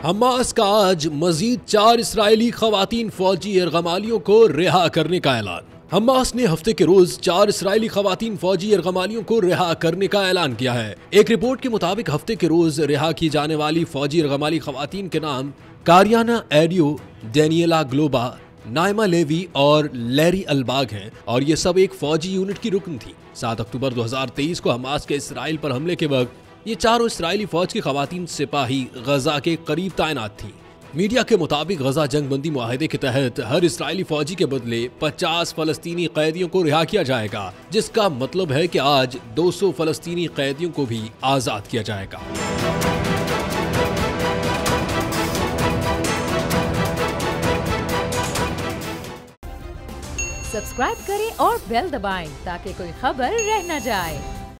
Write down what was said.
Hamas का आज मजीद 4 इस्राएली खवातीन फौजी यरगमालियों को रिहा करने का ऐलान। हमास ने हफ्ते के रोज 4 इस्राएली खवातीन फौजी यरगमालियों को रिहा करने का ऐलान किया है। एक रिपोर्ट के मुताबिक हफ्ते के रोज रिहा की जाने वाली फौजी यरगमाली खवातीन के नाम कारियाना audio, Daniela Globba, Naima levy और लैरी अलबाग हैं और ये सब एक फौजी यूनिट की रुकन थी। 7 अक्टूबर 2023 को हमास के इसराइल पर हमले के वक्त ये चारों इस्राएली फौज की खवातीन सिपाही गजा के करीब तैनात थी। मीडिया के मुताबिक गजा जंगबंदी मुआहदे के तहत हर इस्राएली फौजी के बदले 50 फलस्तीनी कैदियों को रिहा किया जाएगा, जिसका मतलब है कि आज 200 फलस्तीनी कैदियों को भी आजाद किया जाएगा। सब्सक्राइब करें और बेल दबाएं ताकि कोई खबर रह न जाए।